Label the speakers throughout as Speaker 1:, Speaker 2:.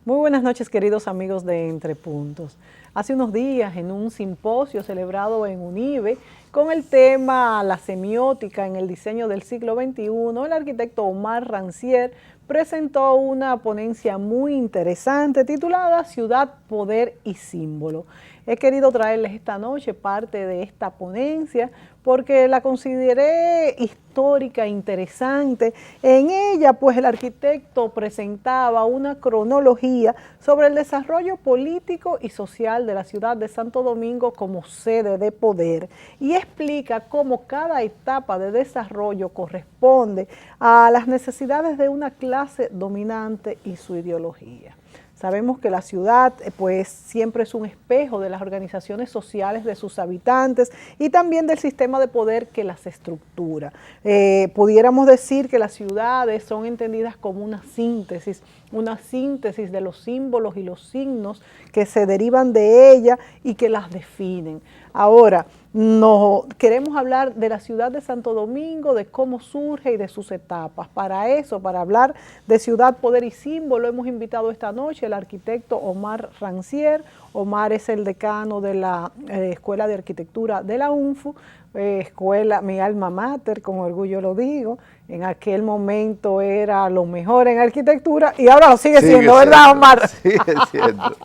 Speaker 1: Muy buenas noches, queridos amigos de Entre Puntos. Hace unos días, en un simposio celebrado en UNIBE, con el tema La semiótica en el diseño del siglo XXI, el arquitecto Omar Rancière presentó una ponencia muy interesante titulada Ciudad, Poder y Símbolo. He querido traerles esta noche parte de esta ponencia porque la consideré histórica, interesante. En ella, pues, el arquitecto presentaba una cronología sobre el desarrollo político y social de la ciudad de Santo Domingo como sede de poder y explica cómo cada etapa de desarrollo corresponde a las necesidades de una clase dominante y su ideología. Sabemos que la ciudad pues siempre es un espejo de las organizaciones sociales de sus habitantes y también del sistema de poder que las estructura. Pudiéramos decir que las ciudades son entendidas como una síntesis de los símbolos y los signos que se derivan de ella y que las definen. Ahora, queremos hablar de la ciudad de Santo Domingo, de cómo surge y de sus etapas. Para eso, para hablar de ciudad, poder y símbolo, hemos invitado esta noche al arquitecto Omar Rancière. Omar es el decano de la Escuela de Arquitectura de la UNFU, escuela, mi alma mater, con orgullo lo digo. En aquel momento era lo mejor en arquitectura y ahora lo sigue siendo, ¿verdad, Omar?
Speaker 2: Sigue siendo.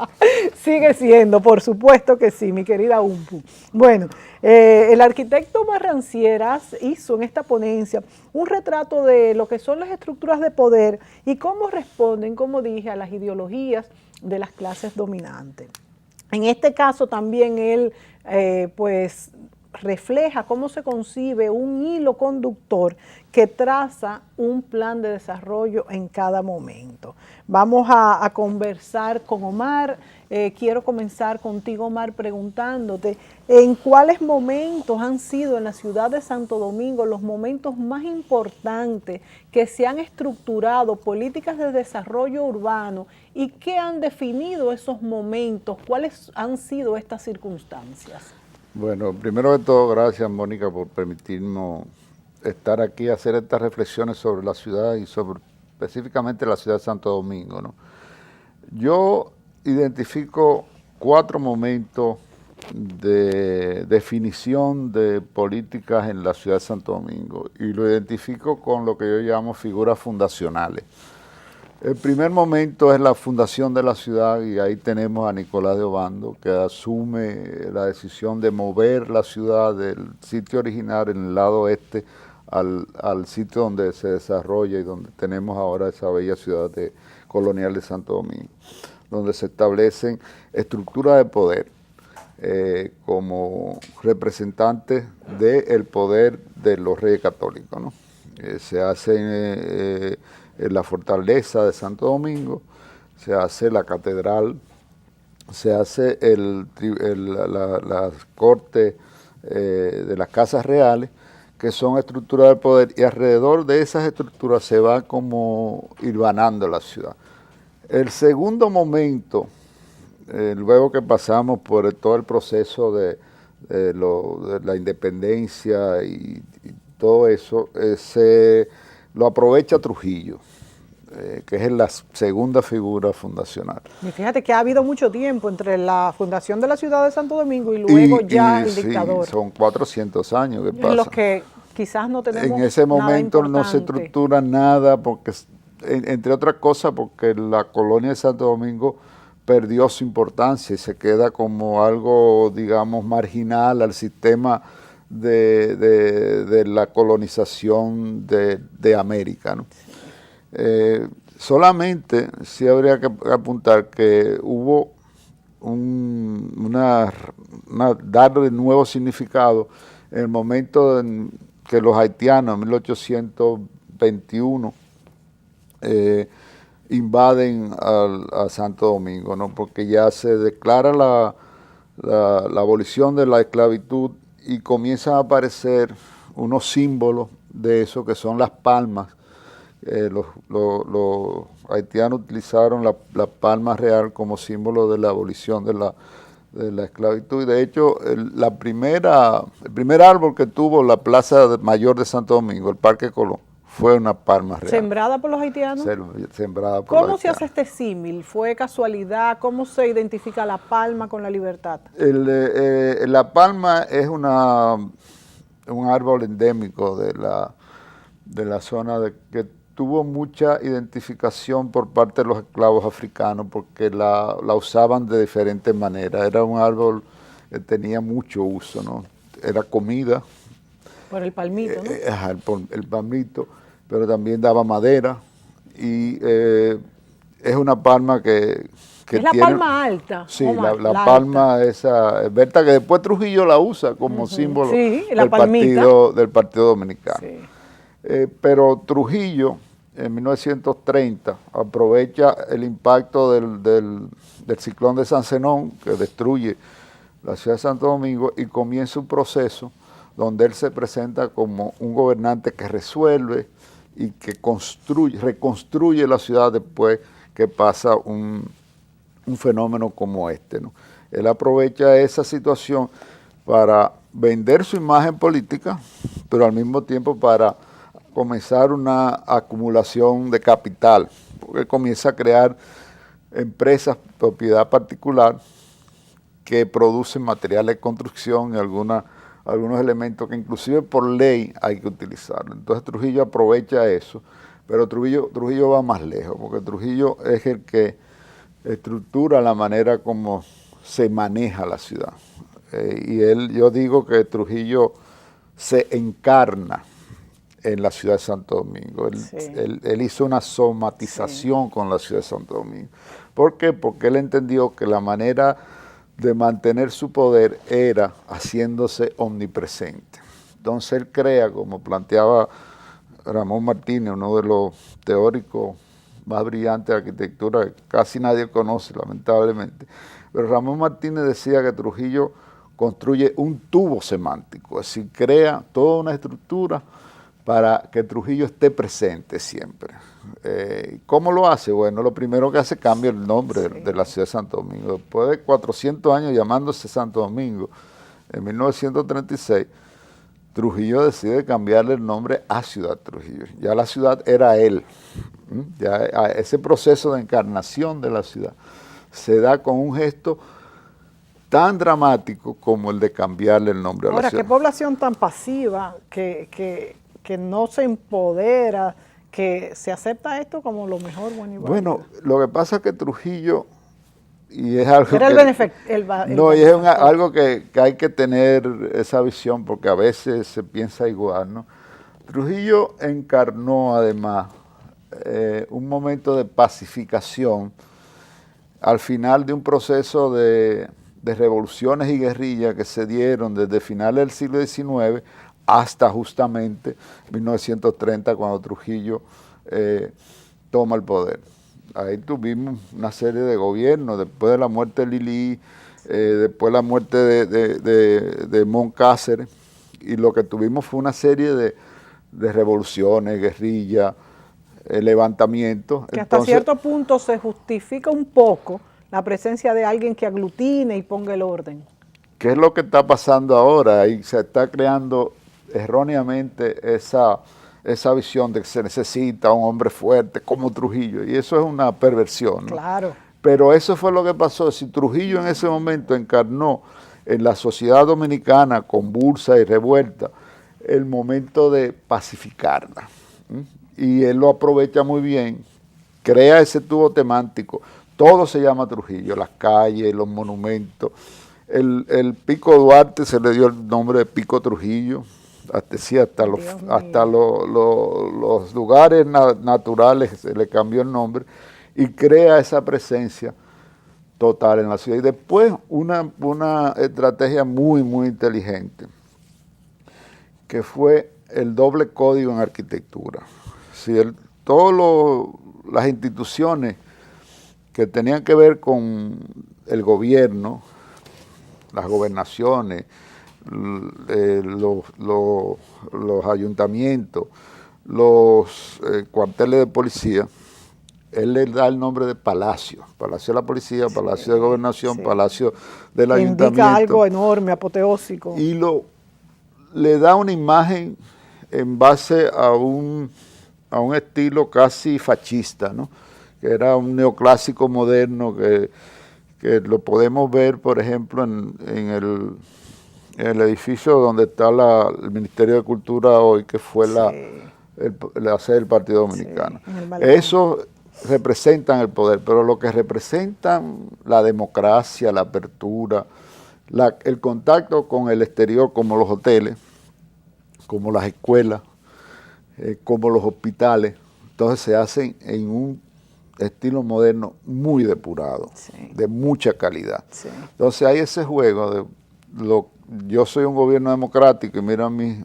Speaker 1: Sigue siendo, por supuesto que sí, mi querida UNFU. Bueno, el arquitecto Omar Rancière hizo en esta ponencia un retrato de lo que son las estructuras de poder y cómo responden, como dije, a las ideologías de las clases dominantes. En este caso también él, pues, refleja cómo se concibe un hilo conductor que traza un plan de desarrollo en cada momento. Vamos a conversar con Omar. Quiero comenzar contigo, Omar, preguntándote en cuáles momentos han sido en la ciudad de Santo Domingo los momentos más importantes que se han estructurado políticas de desarrollo urbano y qué han definido esos momentos, cuáles han sido estas circunstancias.
Speaker 2: Bueno, primero de todo, gracias, Mónica, por permitirnos estar aquí, hacer estas reflexiones sobre la ciudad y sobre específicamente la ciudad de Santo Domingo, ¿no? Yo identifico 4 momentos de definición de políticas en la ciudad de Santo Domingo y lo identifico con lo que yo llamo figuras fundacionales. El primer momento es la fundación de la ciudad y ahí tenemos a Nicolás de Obando que asume la decisión de mover la ciudad del sitio original en el lado este al sitio donde se desarrolla y donde tenemos ahora esa bella ciudad colonial de Santo Domingo, donde se establecen estructuras de poder como representantes del poder de los reyes católicos, ¿no? Se hacen en la fortaleza de Santo Domingo, se hace la catedral, se hace la corte de las casas reales, que son estructuras de poder, y alrededor de esas estructuras se va como hilvanando la ciudad. El segundo momento, luego que pasamos por todo el proceso de la independencia y todo eso, lo aprovecha Trujillo, que es la segunda figura fundacional.
Speaker 1: Y fíjate que ha habido mucho tiempo entre la fundación de la ciudad de Santo Domingo y luego el dictador.
Speaker 2: Sí, son 400 años que pasan.
Speaker 1: En los que quizás no tenemos
Speaker 2: en ese momento
Speaker 1: nada
Speaker 2: no se estructura nada, porque entre otras cosas porque la colonia de Santo Domingo perdió su importancia y se queda como algo, digamos, marginal al sistema de la colonización de América, ¿no? Solamente sí habría que apuntar que hubo darle nuevo significado en el momento en que los haitianos en 1821 invaden a Santo Domingo, ¿no? Porque ya se declara la abolición de la esclavitud y comienzan a aparecer unos símbolos de eso que son las palmas. Los haitianos utilizaron la palma real como símbolo de la abolición de la esclavitud. Y de hecho, el primer árbol que tuvo la Plaza Mayor de Santo Domingo, el Parque Colón, fue una palma real.
Speaker 1: ¿Sembrada por los haitianos?
Speaker 2: Sembrada por
Speaker 1: ¿Cómo
Speaker 2: los
Speaker 1: se hace
Speaker 2: haitianos.
Speaker 1: este símil? ¿Fue casualidad? ¿Cómo se identifica la palma con la libertad?
Speaker 2: La palma es un árbol endémico de la zona que tuvo mucha identificación por parte de los esclavos africanos porque la usaban de diferentes maneras. Era un árbol que tenía mucho uso, ¿no? Era comida.
Speaker 1: Por el palmito, ¿no?
Speaker 2: El palmito, pero también daba madera y es una palma que
Speaker 1: es la
Speaker 2: tiene,
Speaker 1: palma alta.
Speaker 2: Sí,
Speaker 1: Omar,
Speaker 2: la palma alta. Esa, Berta, que después Trujillo la usa como símbolo
Speaker 1: sí,
Speaker 2: del Partido Dominicano.
Speaker 1: Sí.
Speaker 2: Pero Trujillo, en 1930, aprovecha el impacto del ciclón de San Zenón, que destruye la ciudad de Santo Domingo, y comienza un proceso donde él se presenta como un gobernante que resuelve y que reconstruye la ciudad después que pasa un fenómeno como este, ¿no? Él aprovecha esa situación para vender su imagen política, pero al mismo tiempo para comenzar una acumulación de capital, porque comienza a crear empresas de propiedad particular que producen materiales de construcción y algunos elementos que inclusive por ley hay que utilizarlo. Entonces Trujillo aprovecha eso, pero Trujillo va más lejos, porque Trujillo es el que estructura la manera como se maneja la ciudad. Yo digo que Trujillo se encarna en la ciudad de Santo Domingo. Él hizo una somatización con la ciudad de Santo Domingo. ¿Por qué? Porque él entendió que la manera de mantener su poder era haciéndose omnipresente. Entonces él crea, como planteaba Ramón Martínez, uno de los teóricos más brillantes de arquitectura que casi nadie conoce, lamentablemente, pero Ramón Martínez decía que Trujillo construye un tubo semántico, es decir, crea toda una estructura para que Trujillo esté presente siempre. ¿Cómo lo hace? Bueno, lo primero que hace cambia el nombre de la ciudad de Santo Domingo. Después de 400 años llamándose Santo Domingo, en 1936, Trujillo decide cambiarle el nombre a Ciudad Trujillo. Ya la ciudad era él. Ya ese proceso de encarnación de la ciudad se da con un gesto tan dramático como el de cambiarle el nombre a la ciudad.
Speaker 1: Ahora, qué población tan pasiva que no se empodera, que se acepta esto como lo mejor, bueno y válido.
Speaker 2: Bueno, lo que pasa es que Trujillo, y es algo
Speaker 1: era
Speaker 2: algo que hay que tener esa visión, porque a veces se piensa igual, ¿no? Trujillo encarnó además un momento de pacificación al final de un proceso de revoluciones y guerrillas que se dieron desde finales del siglo XIX hasta justamente 1930, cuando Trujillo toma el poder. Ahí tuvimos una serie de gobiernos, después de la muerte de Lili, después de la muerte de Moncácer, y lo que tuvimos fue una serie de revoluciones, guerrillas, levantamientos.
Speaker 1: Que hasta cierto punto se justifica un poco la presencia de alguien que aglutine y ponga el orden.
Speaker 2: ¿Qué es lo que está pasando ahora? Ahí se está creando erróneamente esa visión de que se necesita un hombre fuerte como Trujillo, y eso es una perversión, ¿no?
Speaker 1: Claro.
Speaker 2: Pero eso fue lo que pasó. Si Trujillo en ese momento encarnó en la sociedad dominicana convulsa y revuelta el momento de pacificarla, y él lo aprovecha muy bien, crea ese tubo temático, todo se llama Trujillo, las calles, los monumentos. El Pico Duarte se le dio el nombre de Pico Trujillo, hasta los lugares naturales se le cambió el nombre, y crea esa presencia total en la ciudad. Y después una estrategia muy, muy inteligente, que fue el doble código en arquitectura. Si todas las instituciones que tenían que ver con el gobierno, las gobernaciones, los ayuntamientos, los cuarteles de policía, él le da el nombre de palacio, Palacio de la Policía, Palacio de Gobernación, Palacio del Ayuntamiento.
Speaker 1: Indica algo enorme, apoteósico.
Speaker 2: Y le da una imagen en base a un a un estilo casi fascista, ¿no? Que era un neoclásico moderno que lo podemos ver, por ejemplo, en el edificio donde está el Ministerio de Cultura hoy, que fue la sede del Partido Dominicano.
Speaker 1: Sí,
Speaker 2: Eso representan el poder, pero lo que representan la democracia, la apertura, el contacto con el exterior, como los hoteles, como las escuelas, como los hospitales, entonces se hacen en un estilo moderno muy depurado, de mucha calidad. Sí. Entonces hay ese juego de yo soy un gobierno democrático y mira mis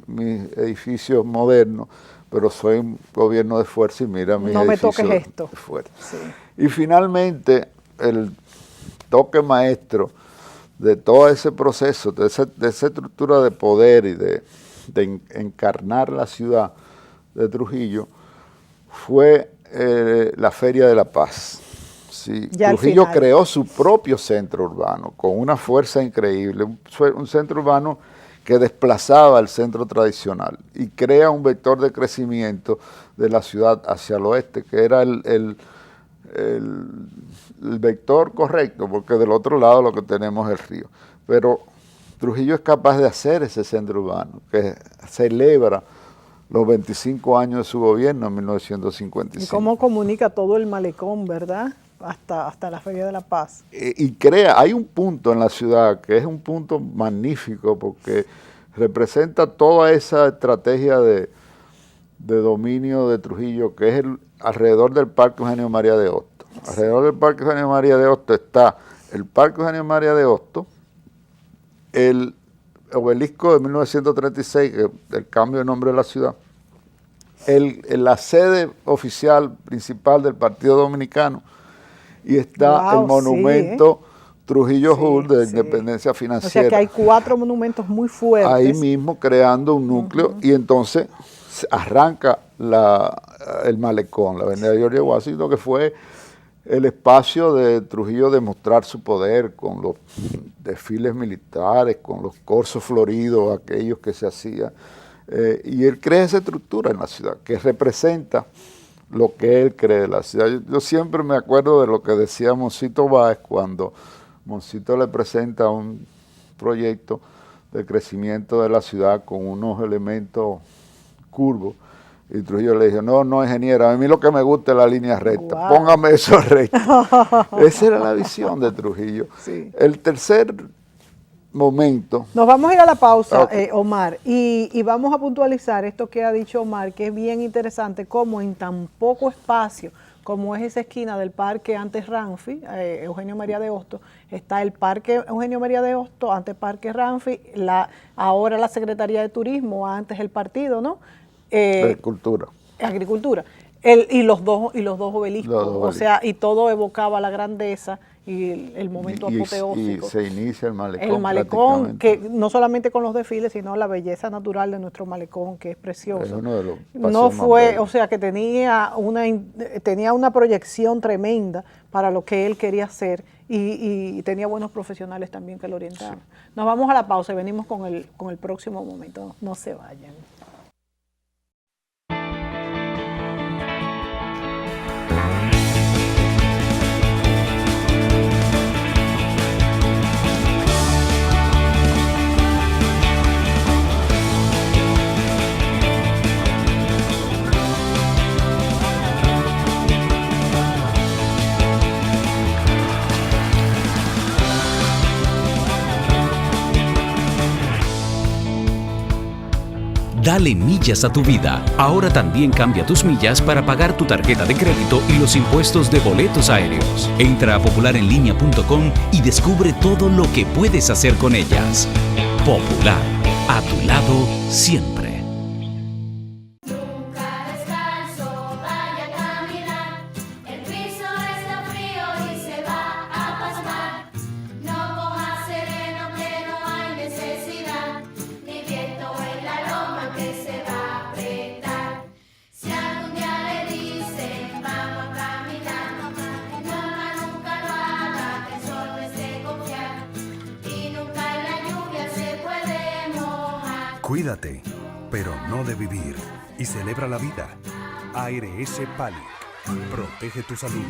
Speaker 2: edificios modernos, pero soy un gobierno de fuerza y mira mis edificios de fuerza. Sí. Y finalmente el toque maestro de todo ese proceso, de esa estructura de poder y de encarnar la ciudad de Trujillo, fue la Feria de la Paz. Sí, Trujillo creó su propio centro urbano con una fuerza increíble, un centro urbano que desplazaba el centro tradicional y crea un vector de crecimiento de la ciudad hacia el oeste, que era el vector correcto, porque del otro lado lo que tenemos es el río. Pero Trujillo es capaz de hacer ese centro urbano, que celebra los 25 años de su gobierno en 1955.
Speaker 1: ¿Y cómo comunica todo el malecón, verdad? Hasta la Feria de la Paz.
Speaker 2: Y hay un punto en la ciudad que es un punto magnífico porque representa toda esa estrategia de dominio de Trujillo, que es alrededor del Parque Eugenio María de Hostos. Sí. Alrededor del Parque Eugenio María de Hostos está el Parque Eugenio María de Hostos, el obelisco de 1936, que es el cambio de nombre de la ciudad, la sede oficial principal del Partido Dominicano, y está el monumento Trujillo Hall de Independencia Financiera.
Speaker 1: O sea que hay 4 monumentos muy fuertes.
Speaker 2: Ahí mismo creando un núcleo y entonces arranca el malecón, la avenida George Washington, que fue el espacio de Trujillo de mostrar su poder con los desfiles militares, con los corsos floridos, aquellos que se hacían. Y él crea esa estructura en la ciudad, que representa lo que él cree de la ciudad. Yo siempre me acuerdo de lo que decía Monsito Báez cuando Monsito le presenta un proyecto de crecimiento de la ciudad con unos elementos curvos. Y Trujillo le dijo, no, ingeniero, a mí lo que me gusta es la línea recta, wow. Póngame eso recto. Esa era la visión de Trujillo. Sí. El tercer momento.
Speaker 1: Nos vamos a ir a la pausa, Omar, y vamos a puntualizar esto que ha dicho Omar, que es bien interesante, cómo en tan poco espacio, como es esa esquina del Parque antes Ranfi, Eugenio María de Hostos, está el Parque Eugenio María de Hostos, antes Parque Ranfi, ahora la Secretaría de Turismo, antes el partido, ¿no? Agricultura. Y los dos obeliscos, o sea, y todo evocaba la grandeza y el momento apoteósico.
Speaker 2: Y se inicia el malecón.
Speaker 1: El malecón, que no solamente con los desfiles, sino la belleza natural de nuestro malecón, que es precioso.
Speaker 2: Es uno de los
Speaker 1: no fue, o sea, que tenía una proyección tremenda para lo que él quería hacer y tenía buenos profesionales también que lo orientaban. Sí. Nos vamos a la pausa y venimos con el próximo momento. No se vayan.
Speaker 3: Dale millas a tu vida. Ahora también cambia tus millas para pagar tu tarjeta de crédito y los impuestos de boletos aéreos. Entra a popularenlinea.com y descubre todo lo que puedes hacer con ellas. Popular, a tu lado siempre.
Speaker 4: Cuídate, pero no de vivir, y celebra la vida. ARS Pali. Protege tu salud.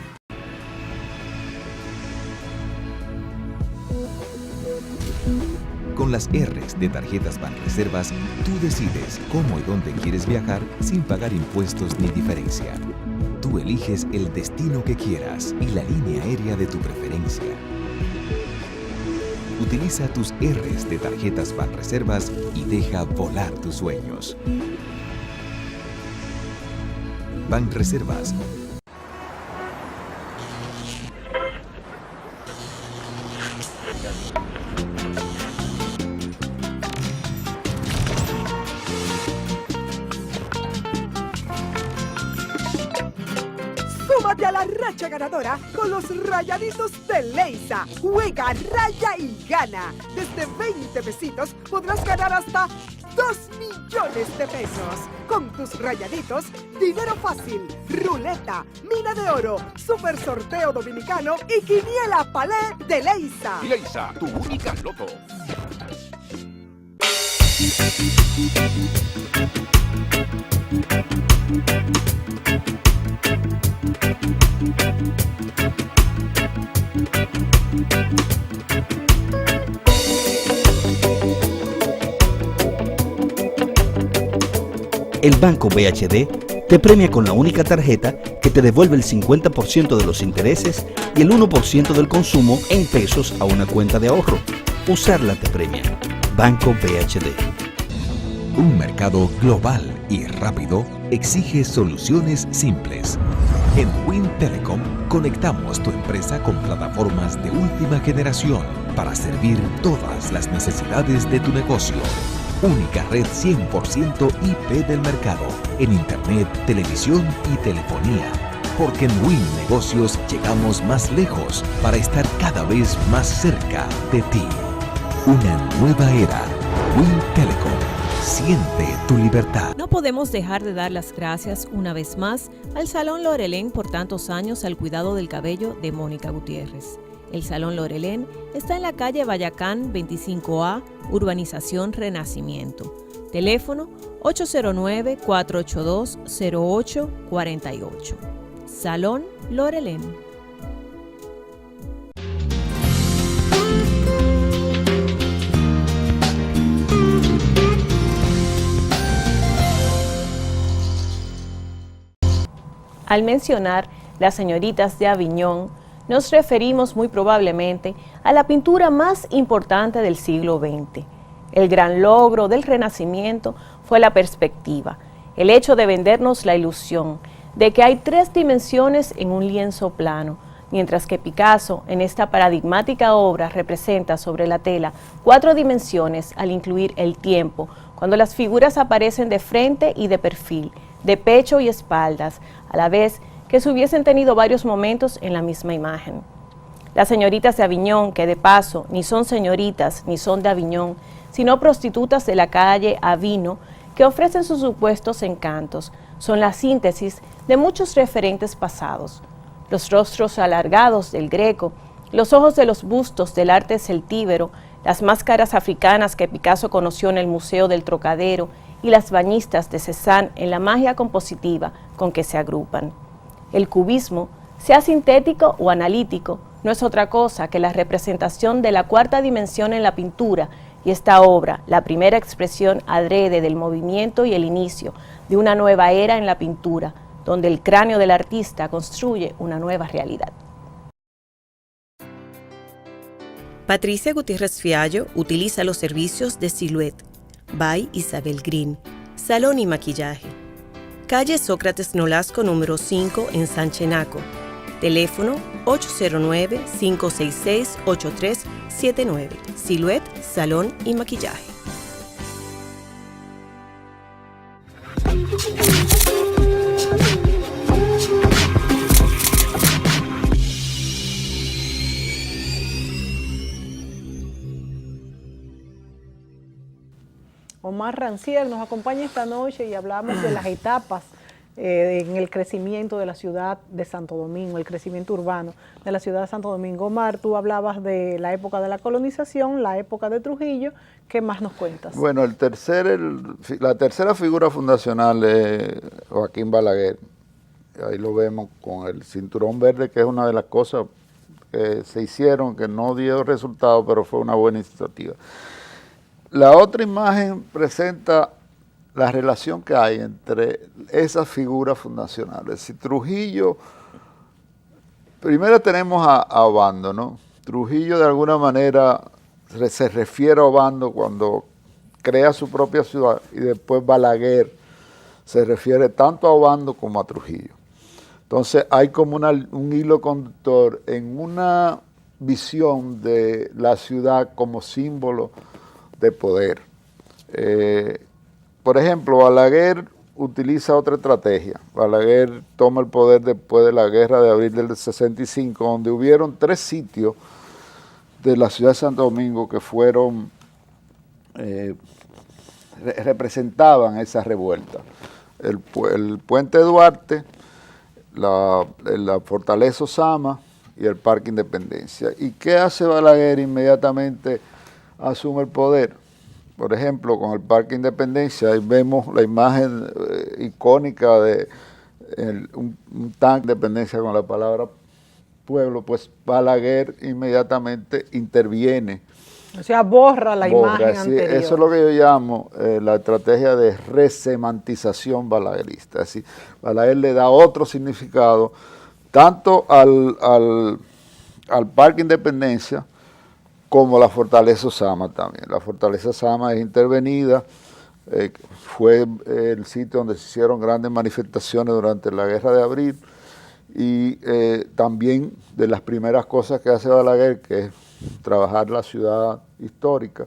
Speaker 5: Con las R's de tarjetas Banreservas, tú decides cómo y dónde quieres viajar sin pagar impuestos ni diferencia. Tú eliges el destino que quieras y la línea aérea de tu preferencia. Utiliza tus R's de tarjetas Banreservas y deja volar tus sueños. Banreservas.
Speaker 6: Súmate a la racha ganadora con los rayaditos de Leisa. Juega, raya y gana. Desde 20 pesitos podrás ganar hasta 2 millones de pesos. Con tus rayaditos, dinero fácil, ruleta, mina de oro, super sorteo dominicano y quiniela palé de Leisa.
Speaker 7: Leisa, tu única loto.
Speaker 8: El Banco BHD te premia con la única tarjeta que te devuelve el 50% de los intereses y el 1% del consumo en pesos a una cuenta de ahorro. Usarla te premia. Banco BHD.
Speaker 5: Un mercado global y rápido exige soluciones simples. En Win Telecom conectamos tu empresa con plataformas de última generación para servir todas las necesidades de tu negocio. Única red 100% IP del mercado en Internet, televisión y telefonía. Porque en Win Negocios llegamos más lejos para estar cada vez más cerca de ti. Una nueva era. Win Telecom. Siente tu libertad.
Speaker 9: No podemos dejar de dar las gracias una vez más al Salón Lorelén por tantos años al cuidado del cabello de Mónica Gutiérrez. El Salón Lorelén está en la calle Bayacán 25A, Urbanización Renacimiento. Teléfono 809-482-0848. Salón Lorelén. Al mencionar las señoritas de Aviñón, nos referimos muy probablemente a la pintura más importante del siglo XX. El gran logro del Renacimiento fue la perspectiva, el hecho de vendernos la ilusión de que hay 3 dimensiones en un lienzo plano, mientras que Picasso en esta paradigmática obra representa sobre la tela 4 dimensiones al incluir el tiempo, cuando las figuras aparecen de frente y de perfil, de pecho y espaldas, a la vez que se hubiesen tenido varios momentos en la misma imagen. Las señoritas de Aviñón, que de paso ni son señoritas ni son de Aviñón, sino prostitutas de la calle Avino, que ofrecen sus supuestos encantos, son la síntesis de muchos referentes pasados. Los rostros alargados del Greco, los ojos de los bustos del arte celtíbero, las máscaras africanas que Picasso conoció en el Museo del Trocadero y las bañistas de Cézanne en la magia compositiva con que se agrupan. El cubismo, sea sintético o analítico, no es otra cosa que la representación de la 4ª dimensión en la pintura, y esta obra, la primera expresión adrede del movimiento y el inicio de una nueva era en la pintura, donde el cráneo del artista construye una nueva realidad. Patricia Gutiérrez Fiallo utiliza los servicios de Silhouette, by Isabel Green, salón y maquillaje. Calle Sócrates Nolasco número 5 en Sanchenaco. Teléfono 809-566-8379. Silhouette, salón y maquillaje.
Speaker 1: Omar Rancière nos acompaña esta noche y hablamos de las etapas en el crecimiento de la ciudad de Santo Domingo, el crecimiento urbano de la ciudad de Santo Domingo. Omar, tú hablabas de la época de la colonización, la época de Trujillo. ¿Qué más nos cuentas?
Speaker 2: Bueno, la tercera figura fundacional es Joaquín Balaguer, Ahí lo vemos con el cinturón verde, que es una de las cosas que se hicieron, que no dio resultado, pero fue una buena iniciativa. La otra imagen presenta la relación que hay entre esas figuras fundacionales. Si Trujillo, primero tenemos a Obando, ¿no? Trujillo de alguna manera se refiere a Obando cuando crea su propia ciudad, y después Balaguer se refiere tanto a Obando como a Trujillo. Entonces hay como un hilo conductor en una visión de la ciudad como símbolo de poder. Por ejemplo, Balaguer utiliza otra estrategia. Balaguer toma el poder después de la guerra de abril del 65, donde hubieron 3 sitios de la ciudad de Santo Domingo que fueron, representaban esa revuelta. El puente Duarte, la Fortaleza Osama y el Parque Independencia. ¿Y qué hace Balaguer? Inmediatamente asume el poder. Por ejemplo, con el Parque Independencia, ahí vemos la imagen icónica de un tanque de Independencia con la palabra pueblo, pues Balaguer inmediatamente interviene.
Speaker 1: O sea, borra la imagen anterior.
Speaker 2: Eso es lo que yo llamo la estrategia de resemantización balaguerista. Es decir, Balaguer le da otro significado tanto al Parque Independencia como la Fortaleza Osama también. La Fortaleza Osama es intervenida, fue el sitio donde se hicieron grandes manifestaciones durante la Guerra de Abril, y también de las primeras cosas que hace Balaguer, que es trabajar la ciudad histórica,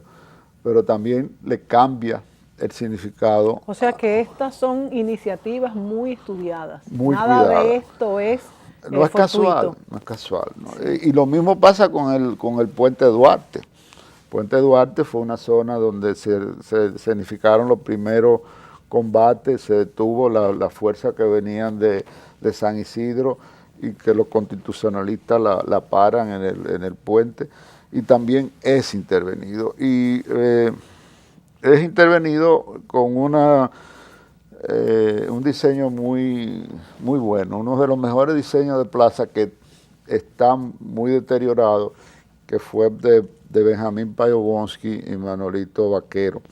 Speaker 2: pero también le cambia el significado.
Speaker 1: O sea que estas son iniciativas muy estudiadas.
Speaker 2: Muy
Speaker 1: Nada
Speaker 2: cuidadas.
Speaker 1: de esto es
Speaker 2: No es casual, no es casual, ¿no? Y lo mismo pasa con el Puente Duarte. Puente Duarte fue una zona donde se escenificaron los primeros combates, se detuvo la fuerza que venían de San Isidro, y que los constitucionalistas la paran en el puente, y también es intervenido. Y es intervenido con un diseño muy, muy bueno, uno de los mejores diseños de plaza que están muy deteriorados, que fue de Benjamín Payobonsky y Manolito Vaquero,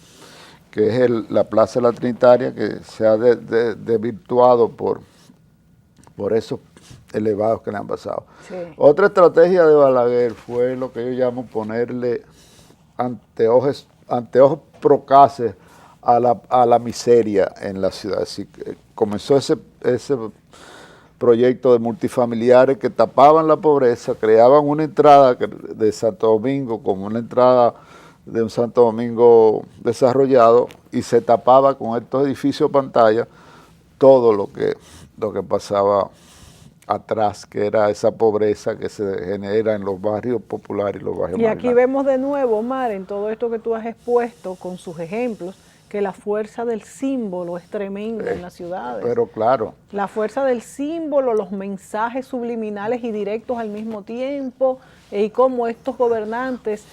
Speaker 2: que es la Plaza de la Trinitaria, que se ha desvirtuado por esos elevados que le han pasado. Sí. Otra estrategia de Balaguer fue lo que yo llamo ponerle anteojos procaces a la miseria en la ciudad. Así que comenzó ese proyecto de multifamiliares que tapaban la pobreza, creaban una entrada de Santo Domingo como una entrada de un Santo Domingo desarrollado, y se tapaba con estos edificios pantalla todo lo que pasaba atrás, que era esa pobreza que se genera en los barrios populares y los barrios marginales.
Speaker 1: Y aquí vemos de nuevo, Omar, en todo esto que tú has expuesto con sus ejemplos, que la fuerza del símbolo es tremenda en las ciudades.
Speaker 2: Pero claro.
Speaker 1: La fuerza del símbolo, los mensajes subliminales y directos al mismo tiempo, y cómo estos gobernantes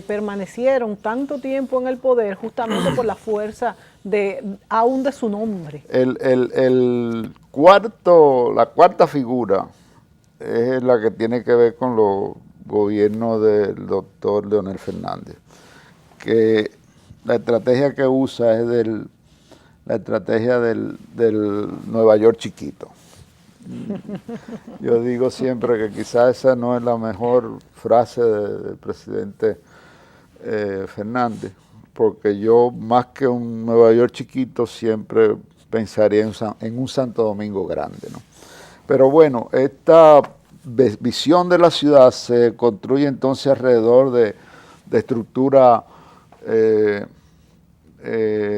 Speaker 1: permanecieron tanto tiempo en el poder justamente por la fuerza aún de su nombre.
Speaker 2: La cuarta figura es la que tiene que ver con los gobiernos del doctor Leonel Fernández, que la estrategia que usa es la estrategia del Nueva York chiquito. Yo digo siempre que quizás esa no es la mejor frase del presidente Fernández, porque yo, más que un Nueva York chiquito, siempre pensaría en un Santo Domingo grande, ¿no? Pero bueno, esta visión de la ciudad se construye entonces alrededor de estructuras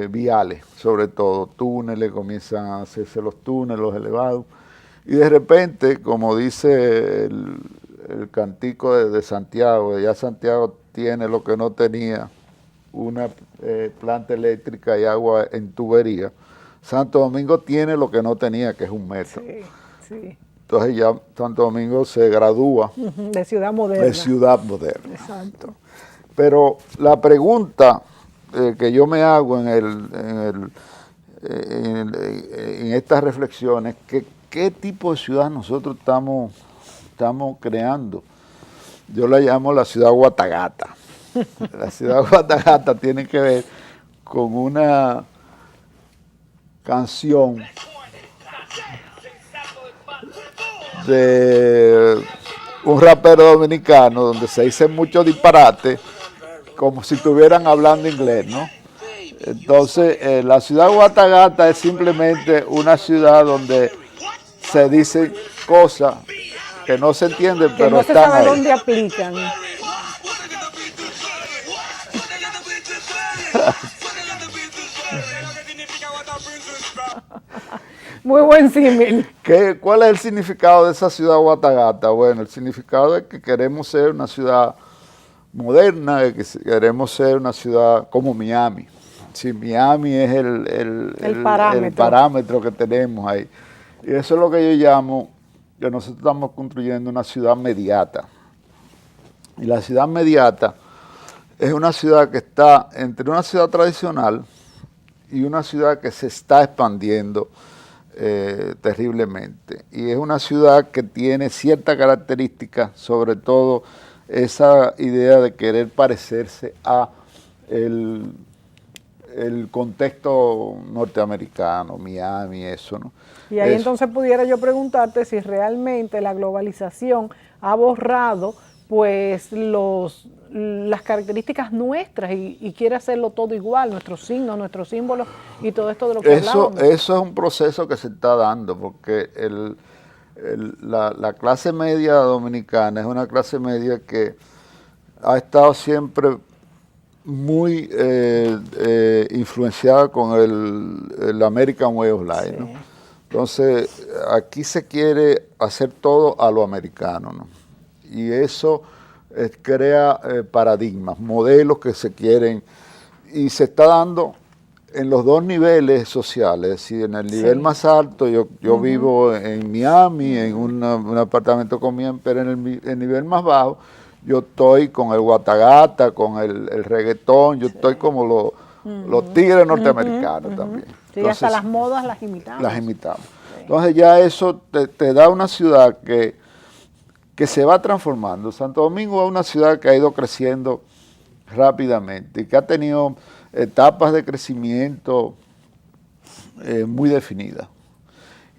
Speaker 2: viales, sobre todo túneles, comienzan a hacerse los túneles, los elevados, y de repente, como dice el cantico de Santiago, ya Santiago tiene lo que no tenía, una planta eléctrica y agua en tubería. Santo Domingo tiene lo que no tenía, que es un metro.
Speaker 1: Sí, sí.
Speaker 2: Entonces ya Santo Domingo se gradúa
Speaker 1: de ciudad moderna.
Speaker 2: De ciudad moderna.
Speaker 1: Exacto.
Speaker 2: Pero la pregunta que yo me hago en en estas reflexiones qué tipo de ciudad nosotros estamos creando. Yo la llamo la ciudad Guatagata. La ciudad Guatagata tiene que ver con una canción de un rapero dominicano donde se dicen muchos disparates como si estuvieran hablando inglés, ¿no? Entonces, la ciudad Guatagata es simplemente una ciudad donde se dicen cosas que no se entienden,
Speaker 1: que
Speaker 2: pero
Speaker 1: no se
Speaker 2: están
Speaker 1: sabe
Speaker 2: ahí.
Speaker 1: dónde aplican. Muy buen símil.
Speaker 2: ¿Cuál es el significado de esa ciudad Guatagata? Bueno, el significado es que queremos ser una ciudad moderna, que queremos ser una ciudad como Miami. Sí, Miami es el parámetro que tenemos ahí. Y eso es lo que yo llamo, que nosotros estamos construyendo una ciudad mediata. Y la ciudad mediata es una ciudad que está entre una ciudad tradicional y una ciudad que se está expandiendo terriblemente. Y es una ciudad que tiene ciertas características, sobre todo esa idea de querer parecerse a el contexto norteamericano, Miami, eso, ¿no?
Speaker 1: Y ahí entonces pudiera yo preguntarte si realmente la globalización ha borrado pues las características nuestras y quiere hacerlo todo igual, nuestros signos, nuestros símbolos y todo esto de lo que hablábamos.
Speaker 2: Eso es un proceso que se está dando, porque la clase media dominicana es una clase media que ha estado siempre muy influenciada con el American Way of Life, sí, ¿no? Entonces, aquí se quiere hacer todo a lo americano, ¿no? Y eso crea paradigmas, modelos que se quieren, y se está dando en los dos niveles sociales, es decir, en el nivel más alto, yo vivo en Miami, en un apartamento con mi, pero en el nivel más bajo, yo estoy con el Guatagata, con el reggaetón, yo estoy como los tigres norteamericanos también.
Speaker 1: Sí, entonces, hasta las modas las imitamos.
Speaker 2: Las imitamos. Sí. Entonces ya eso te da una ciudad que se va transformando. Santo Domingo es una ciudad que ha ido creciendo rápidamente y que ha tenido etapas de crecimiento muy definidas.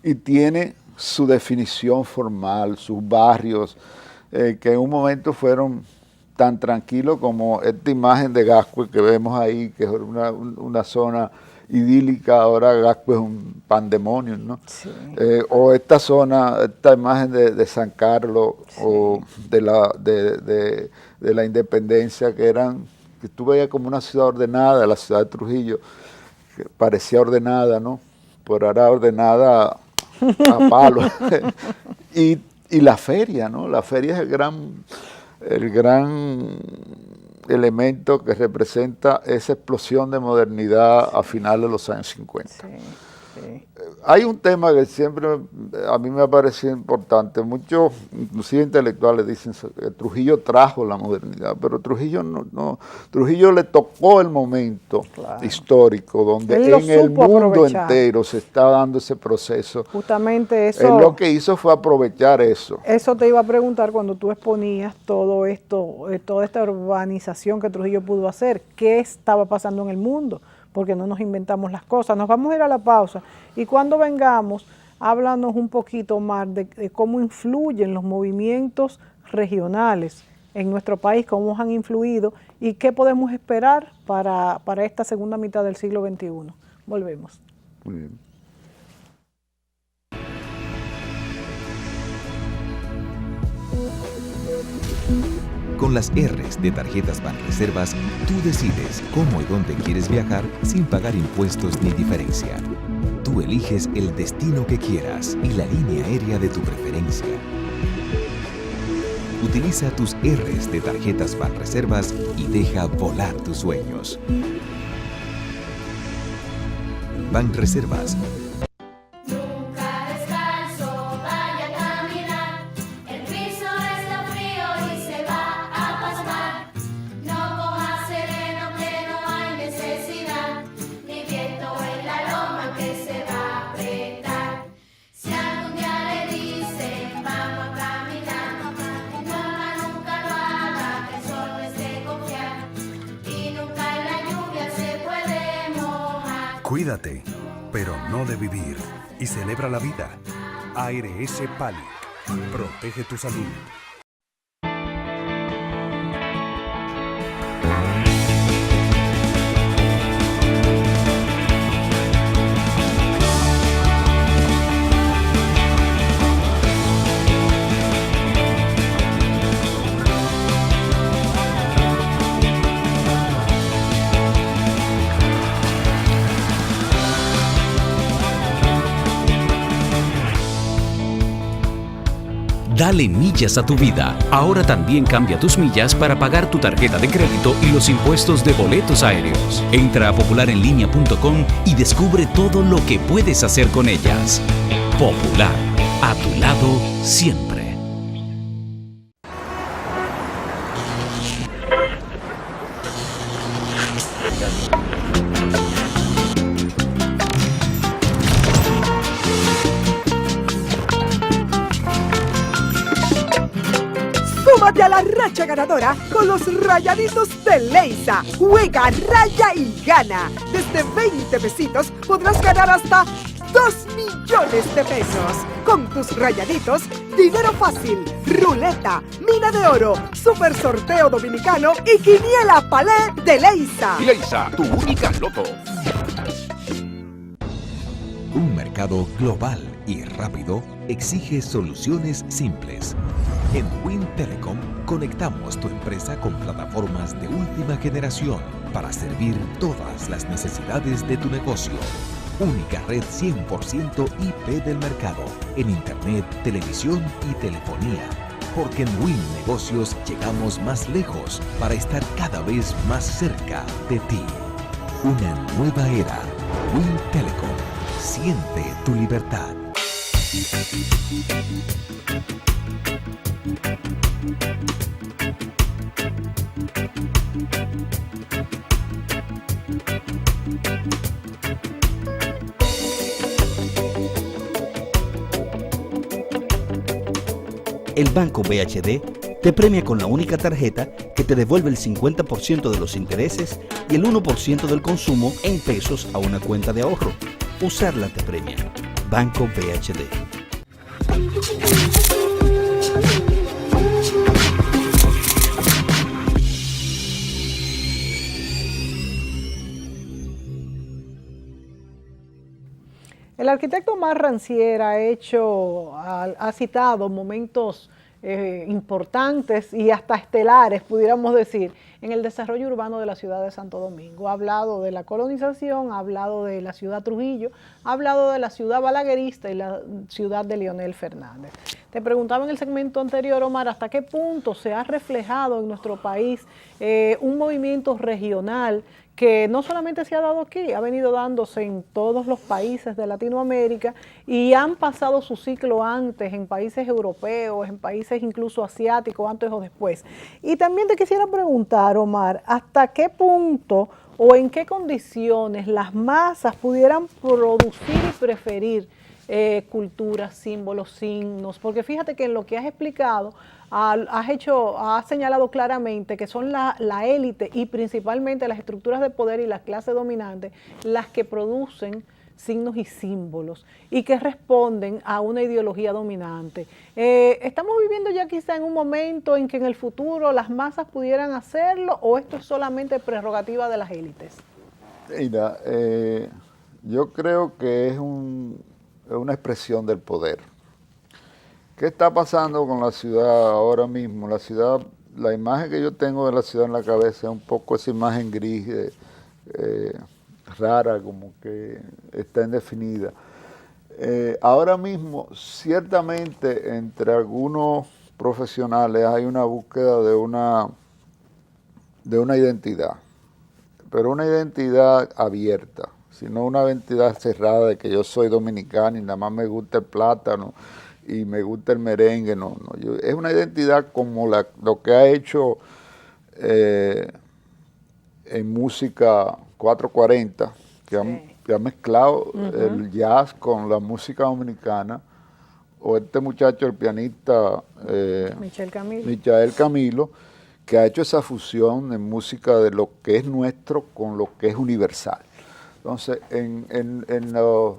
Speaker 2: Y tiene su definición formal, sus barrios, que en un momento fueron tan tranquilos como esta imagen de Gascue que vemos ahí, que es una zona idílica. Ahora Gascue es un pandemonium, ¿no? Sí. O esta zona, esta imagen de San Carlos, sí, o de la Independencia, que tú veías como una ciudad ordenada, la ciudad de Trujillo, que parecía ordenada, ¿no? Pero ahora ordenada a palo. Y la feria, ¿no? La feria es el gran elemento que representa esa explosión de modernidad a finales de los años 50. Sí, sí. Hay un tema que siempre a mí me ha parecido importante. Muchos, inclusive intelectuales, dicen que Trujillo trajo la modernidad, pero Trujillo Trujillo le tocó el momento, claro, histórico, donde en el mundo entero se está dando ese proceso.
Speaker 1: Justamente eso.
Speaker 2: Él lo que hizo fue aprovechar eso.
Speaker 1: Eso te iba a preguntar cuando tú exponías todo esto, toda esta urbanización que Trujillo pudo hacer. ¿Qué estaba pasando en el mundo? Porque no nos inventamos las cosas. Nos vamos a ir a la pausa y cuando vengamos, háblanos un poquito más de cómo influyen los movimientos regionales en nuestro país, cómo han influido y qué podemos esperar para esta segunda mitad del siglo XXI. Volvemos.
Speaker 2: Muy bien.
Speaker 5: Con las R's de Tarjetas Banreservas, tú decides cómo y dónde quieres viajar sin pagar impuestos ni diferencia. Tú eliges el destino que quieras y la línea aérea de tu preferencia. Utiliza tus R's de Tarjetas Banreservas y deja volar tus sueños. Banreservas.
Speaker 4: Cuídate, pero no de vivir. Y celebra la vida. ARS Pali. Protege tu salud.
Speaker 3: Dale millas a tu vida. Ahora también cambia tus millas para pagar tu tarjeta de crédito y los impuestos de boletos aéreos. Entra a popularenlinea.com y descubre todo lo que puedes hacer con ellas. Popular, a tu lado siempre.
Speaker 6: Súmate a la racha ganadora con los Rayaditos de Leisa. Juega, raya y gana. Desde 20 pesitos podrás ganar hasta 2 millones de pesos. Con tus Rayaditos, dinero fácil, ruleta, mina de oro, super sorteo dominicano y quiniela palé de Leisa.
Speaker 7: Leisa, tu única loto.
Speaker 5: Un mercado global y rápido exige soluciones simples. En Win Telecom conectamos tu empresa con plataformas de última generación para servir todas las necesidades de tu negocio. Única red 100% IP del mercado en Internet, televisión y telefonía. Porque en Win Negocios llegamos más lejos para estar cada vez más cerca de ti. Una nueva era. Win Telecom. Siente tu libertad.
Speaker 8: El Banco BHD te premia con la única tarjeta que te devuelve el 50% de los intereses y el 1% del consumo en pesos a una cuenta de ahorro. Usarla te premia. Banco BHD.
Speaker 1: El arquitecto Omar Rancière ha citado momentos importantes y hasta estelares, pudiéramos decir, en el desarrollo urbano de la ciudad de Santo Domingo. Ha hablado de la colonización, ha hablado de la ciudad Trujillo, ha hablado de la ciudad balaguerista y la ciudad de Leonel Fernández. Te preguntaba en el segmento anterior, Omar, ¿hasta qué punto se ha reflejado en nuestro país un movimiento regional que no solamente se ha dado aquí, ha venido dándose en todos los países de Latinoamérica y han pasado su ciclo antes en países europeos, en países incluso asiáticos, antes o después? Y también te quisiera preguntar, Omar, ¿hasta qué punto o en qué condiciones las masas pudieran producir y preferir culturas, símbolos, signos? Porque fíjate que en lo que has explicado, has señalado claramente que son la élite y principalmente las estructuras de poder y las clases dominantes las que producen signos y símbolos y que responden a una ideología dominante. ¿Estamos viviendo ya quizá en un momento en que en el futuro las masas pudieran hacerlo o esto es solamente prerrogativa de las élites?
Speaker 2: Mira, yo creo que es una expresión del poder. ¿Qué está pasando con la ciudad ahora mismo? La ciudad, la imagen que yo tengo de la ciudad en la cabeza es un poco esa imagen gris, rara, como que está indefinida. Ahora mismo, ciertamente, entre algunos profesionales hay una búsqueda de una identidad, pero una identidad abierta, sino una identidad cerrada de que yo soy dominicano y nada más me gusta el plátano y me gusta el merengue. Es una identidad como lo que ha hecho en música 440, que ha mezclado el jazz con la música dominicana, o este muchacho, el pianista Michael Camilo, que ha hecho esa fusión en música de lo que es nuestro con lo que es universal. Entonces, en los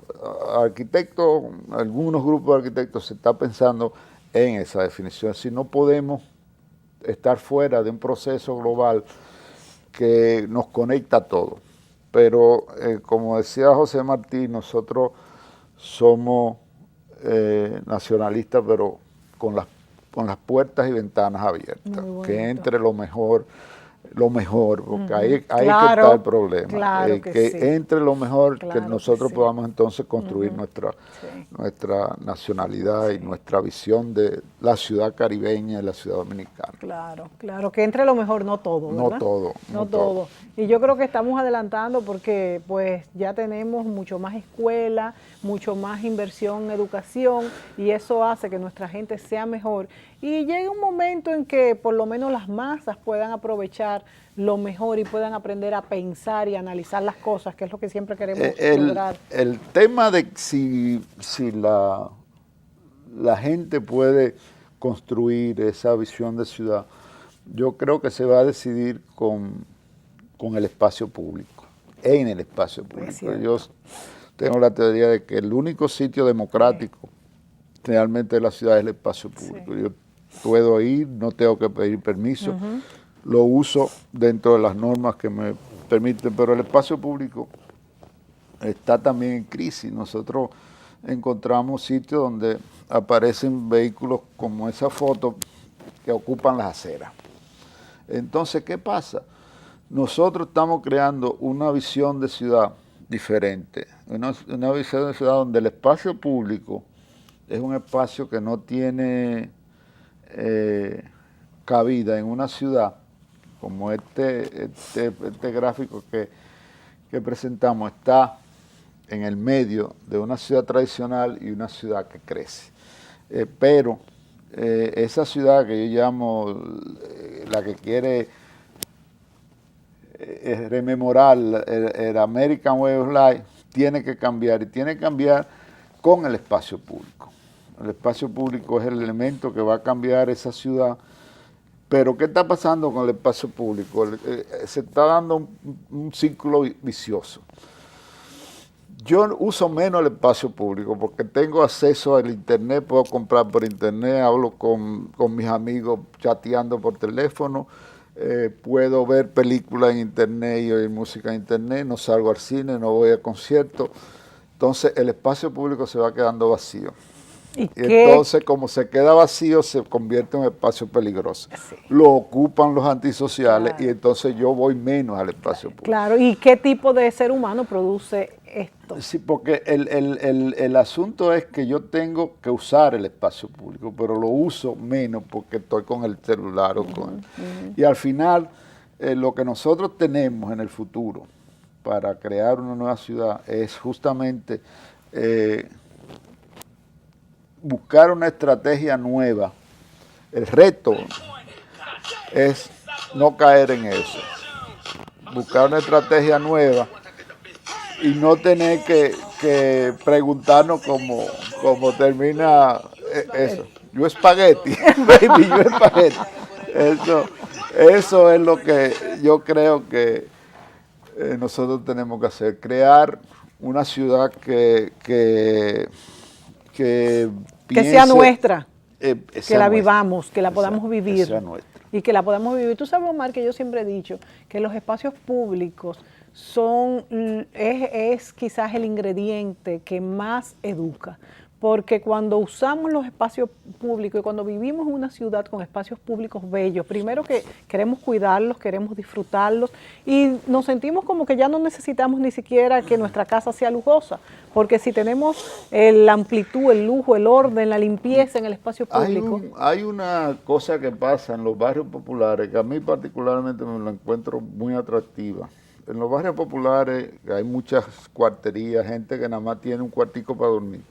Speaker 2: arquitectos, algunos grupos de arquitectos se está pensando en esa definición. Si no podemos estar fuera de un proceso global que nos conecta a todos. Pero, como decía José Martí, nosotros somos nacionalistas, pero con las puertas y ventanas abiertas, que entre lo mejor, porque ahí claro, que está el problema,
Speaker 1: claro
Speaker 2: que
Speaker 1: sí.
Speaker 2: Entre lo mejor,
Speaker 1: claro
Speaker 2: que nosotros
Speaker 1: sí.
Speaker 2: podamos entonces construir nuestra nacionalidad y nuestra visión de la ciudad caribeña y la ciudad dominicana.
Speaker 1: Claro, que entre lo mejor, no todo, ¿verdad? No todo. Y yo creo que estamos adelantando porque pues ya tenemos mucho más escuela, mucho más inversión en educación y eso hace que nuestra gente sea mejor. Y llega un momento en que por lo menos las masas puedan aprovechar lo mejor y puedan aprender a pensar y analizar las cosas, que es lo que siempre queremos lograr.
Speaker 2: El tema de si la gente puede construir esa visión de ciudad, yo creo que se va a decidir con el espacio público, en el espacio público. Yo tengo la teoría de que el único sitio democrático realmente de la ciudad es el espacio público. Yo puedo ir, no tengo que pedir permiso, lo uso dentro de las normas que me permiten, pero el espacio público está también en crisis. Nosotros encontramos sitios donde aparecen vehículos como esa foto que ocupan las aceras. Entonces, ¿qué pasa? Nosotros estamos creando una visión de ciudad diferente, una visión de ciudad donde el espacio público es un espacio que no tiene cabida en una ciudad como este gráfico que presentamos está en el medio de una ciudad tradicional y una ciudad que crece. Pero esa ciudad que yo llamo la que quiere rememorar el American Way of Life, tiene que cambiar y tiene que cambiar con el espacio público. El espacio público es el elemento que va a cambiar esa ciudad. Pero ¿qué está pasando con el espacio público? Se está dando un círculo vicioso. Yo uso menos el espacio público porque tengo acceso al internet, puedo comprar por internet, hablo con mis amigos chateando por teléfono, puedo ver películas en internet y oír música en internet, no salgo al cine, no voy a conciertos. Entonces el espacio público se va quedando vacío. Y entonces, como se queda vacío, se convierte en un espacio peligroso. Sí. Lo ocupan los antisociales y entonces yo voy menos al espacio público.
Speaker 1: Claro, ¿y qué tipo de ser humano produce esto?
Speaker 2: Sí, porque el asunto es que yo tengo que usar el espacio público, pero lo uso menos porque estoy con el celular o con Y al final, lo que nosotros tenemos en el futuro para crear una nueva ciudad es justamente buscar una estrategia nueva. El reto es no caer en eso. Buscar una estrategia nueva y no tener que preguntarnos cómo termina eso. Yo espagueti, baby, yo espagueti. Eso es lo que yo creo que nosotros tenemos que hacer. Crear una ciudad que
Speaker 1: sea nuestra, que la
Speaker 2: nuestra,
Speaker 1: vivamos, que la podamos vivir.
Speaker 2: Que sea nuestra.
Speaker 1: Y que la podamos vivir. Tú sabes, Omar, que yo siempre he dicho que los espacios públicos es quizás el ingrediente que más educa. Porque cuando usamos los espacios públicos y cuando vivimos en una ciudad con espacios públicos bellos, primero que queremos cuidarlos, queremos disfrutarlos y nos sentimos como que ya no necesitamos ni siquiera que nuestra casa sea lujosa, porque si tenemos la amplitud, el lujo, el orden, la limpieza en el espacio público.
Speaker 2: Hay una cosa que pasa en los barrios populares que a mí particularmente me lo encuentro muy atractiva. En los barrios populares hay muchas cuarterías, gente que nada más tiene un cuartico para dormir.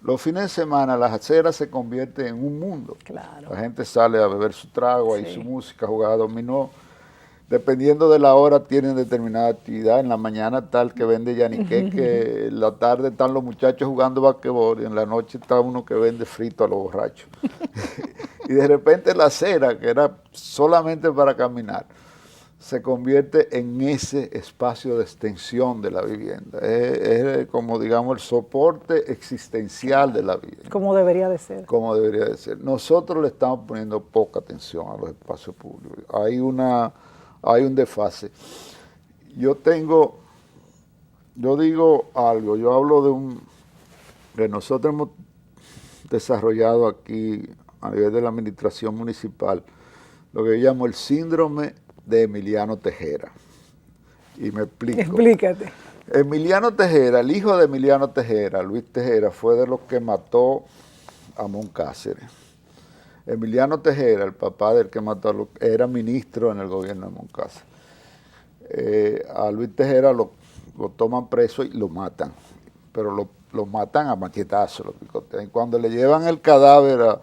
Speaker 2: Los fines de semana las aceras se convierten en un mundo.
Speaker 1: Claro.
Speaker 2: La gente sale a beber su trago, hay su música, jugar dominó. Dependiendo de la hora tienen determinada actividad. En la mañana está el que vende yaniqueque, en la tarde están los muchachos jugando basquetbol y en la noche está uno que vende frito a los borrachos. Y de repente la acera, que era solamente para caminar, se convierte en ese espacio de extensión de la vivienda. Es como, digamos, el soporte existencial de la vivienda.
Speaker 1: Como debería de ser.
Speaker 2: Como debería de ser. Nosotros le estamos poniendo poca atención a los espacios públicos. Hay un desfase. Yo digo algo, yo hablo que nosotros hemos desarrollado aquí a nivel de la administración municipal, lo que yo llamo el síndrome de Emiliano Tejera. Y me explico.
Speaker 1: Explícate.
Speaker 2: Emiliano Tejera, el hijo de Emiliano Tejera, Luis Tejera, fue de los que mató a Moncáceres. Emiliano Tejera, el papá del que mató a Luis, era ministro en el gobierno de Moncáceres. A Luis Tejera lo toman preso y lo matan, pero lo matan a machetazos, lo picotean. Y cuando le llevan el cadáver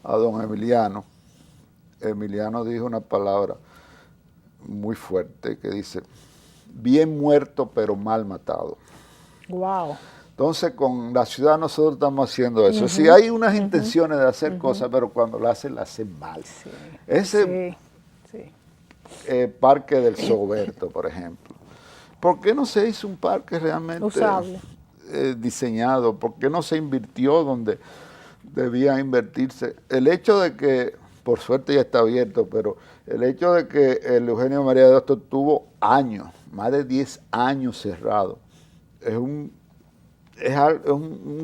Speaker 2: a don Emiliano dijo una palabra muy fuerte que dice: bien muerto pero mal matado.
Speaker 1: Wow.
Speaker 2: Entonces con la ciudad nosotros estamos haciendo eso. Sí hay unas intenciones de hacer cosas, pero cuando la hacen mal. Sí. Ese Parque del Soberto, por ejemplo. ¿Por qué no se hizo un parque realmente
Speaker 1: usable,
Speaker 2: diseñado? ¿Por qué no se invirtió donde debía invertirse? El hecho de que, por suerte ya está abierto, pero el hecho de que el Eugenio María de Hostos tuvo años, más de 10 años cerrado, es un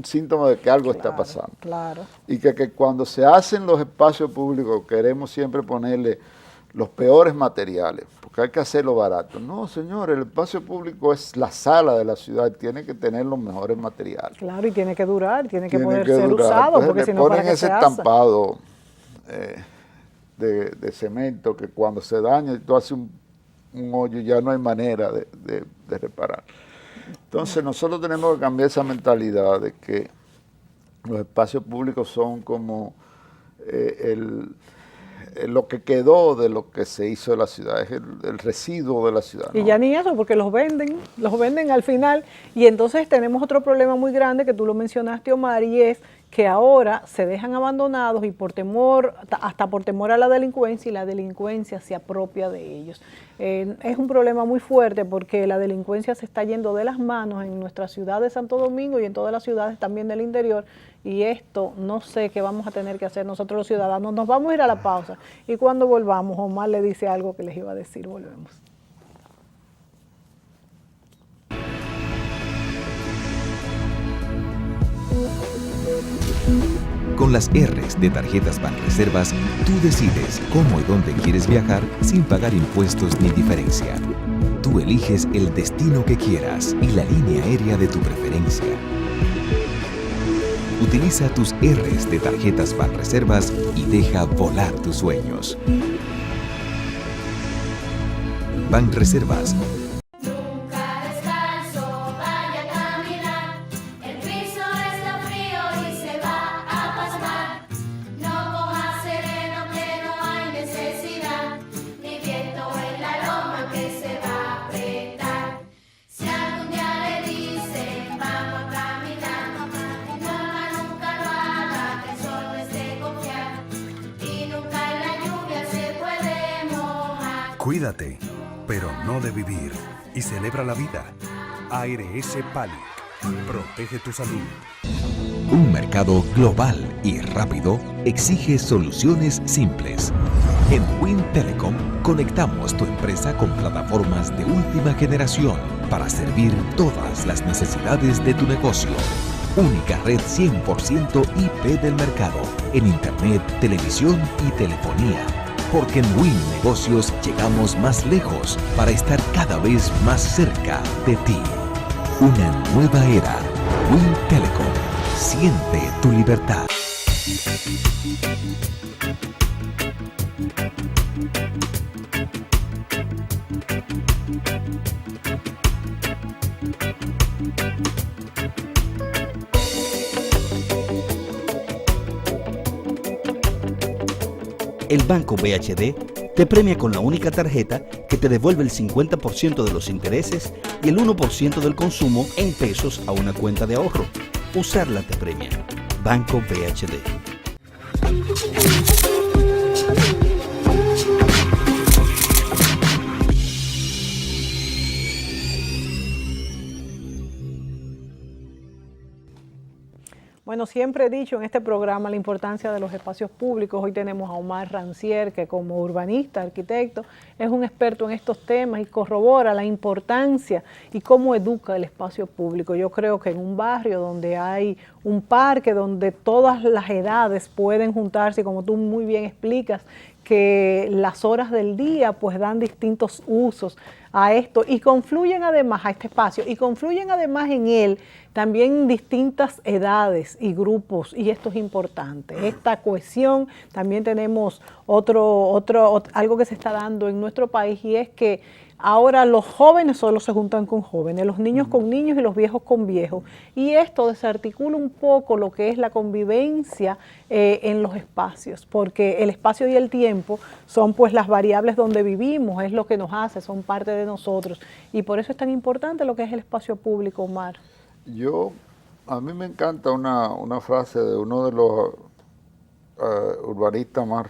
Speaker 2: síntoma de que algo está pasando.
Speaker 1: Claro.
Speaker 2: Y que cuando se hacen los espacios públicos queremos siempre ponerle los peores materiales, porque hay que hacerlo barato. No, señor, el espacio público es la sala de la ciudad, tiene que tener los mejores materiales.
Speaker 1: Claro, y tiene que durar, tiene que poder ser usado,
Speaker 2: entonces,
Speaker 1: porque si no, ¿para qué
Speaker 2: ese
Speaker 1: se hace?
Speaker 2: estampado de cemento que cuando se daña y tú haces un hoyo ya no hay manera de reparar. Entonces nosotros tenemos que cambiar esa mentalidad de que los espacios públicos son como lo que quedó de lo que se hizo de la ciudad, es el residuo de la ciudad, ¿no?
Speaker 1: Y ya ni eso, porque los venden al final, y entonces tenemos otro problema muy grande que tú lo mencionaste, Omar, y es que ahora se dejan abandonados y hasta por temor a la delincuencia, y la delincuencia se apropia de ellos. Es un problema muy fuerte porque la delincuencia se está yendo de las manos en nuestra ciudad de Santo Domingo y en todas las ciudades también del interior, y esto no sé qué vamos a tener que hacer nosotros los ciudadanos. Nos vamos a ir a la pausa y cuando volvamos, Omar le dice algo que les iba a decir. Volvemos.
Speaker 5: Con las R's de Tarjetas Banreservas, tú decides cómo y dónde quieres viajar sin pagar impuestos ni diferencia. Tú eliges el destino que quieras y la línea aérea de tu preferencia. Utiliza tus R's de Tarjetas Banreservas y deja volar tus sueños. Banreservas.
Speaker 4: Cuídate, pero no de vivir. Y celebra la vida. ARS Palic. Protege tu salud.
Speaker 5: Un mercado global y rápido exige soluciones simples. En Wind Telecom conectamos tu empresa con plataformas de última generación para servir todas las necesidades de tu negocio. Única red 100% IP del mercado en Internet, televisión y telefonía. Porque en Win Negocios llegamos más lejos para estar cada vez más cerca de ti. Una nueva era. Win Telecom. Siente tu libertad.
Speaker 8: El Banco BHD te premia con la única tarjeta que te devuelve el 50% de los intereses y el 1% del consumo en pesos a una cuenta de ahorro. Usarla te premia. Banco BHD.
Speaker 1: Bueno, siempre he dicho en este programa la importancia de los espacios públicos. Hoy tenemos a Omar Rancier, que como urbanista, arquitecto, es un experto en estos temas y corrobora la importancia y cómo educa el espacio público. Yo creo que en un barrio donde hay un parque, donde todas las edades pueden juntarse, y como tú muy bien explicas, que las horas del día pues dan distintos usos a esto y confluyen además a este espacio y confluyen además en él también distintas edades y grupos, y esto es importante, esta cohesión. También tenemos algo que se está dando en nuestro país, y es que ahora los jóvenes solo se juntan con jóvenes, los niños con niños y los viejos con viejos. Y esto desarticula un poco lo que es la convivencia en los espacios, porque el espacio y el tiempo son pues las variables donde vivimos, es lo que nos hace, son parte de nosotros. Y por eso es tan importante lo que es el espacio público, Omar.
Speaker 2: A mí me encanta una frase de uno de los urbanistas más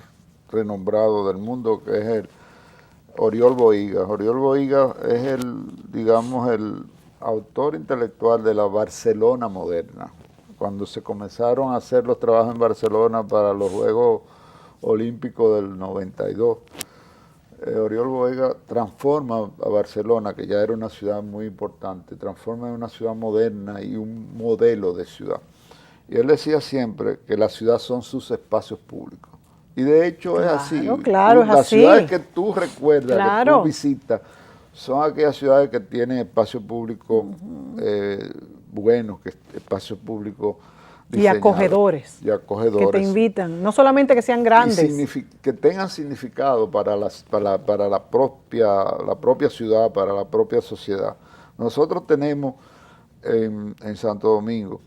Speaker 2: renombrados del mundo, que es el Oriol Bohigas. Oriol Bohigas es el autor intelectual de la Barcelona moderna. Cuando se comenzaron a hacer los trabajos en Barcelona para los Juegos Olímpicos del 92, Oriol Bohigas transforma a Barcelona, que ya era una ciudad muy importante, transforma en una ciudad moderna y un modelo de ciudad. Y él decía siempre que la ciudad son sus espacios públicos. Y de hecho es así.
Speaker 1: Claro, es
Speaker 2: las
Speaker 1: así.
Speaker 2: ciudades que tú recuerdas,
Speaker 1: Claro.
Speaker 2: que tú visitas, son aquellas ciudades que tienen espacios públicos buenos, espacios públicos
Speaker 1: y acogedores.
Speaker 2: Y acogedores.
Speaker 1: Que te invitan, no solamente que sean grandes.
Speaker 2: Que tengan significado para la propia ciudad, para la propia sociedad. Nosotros tenemos en Santo Domingo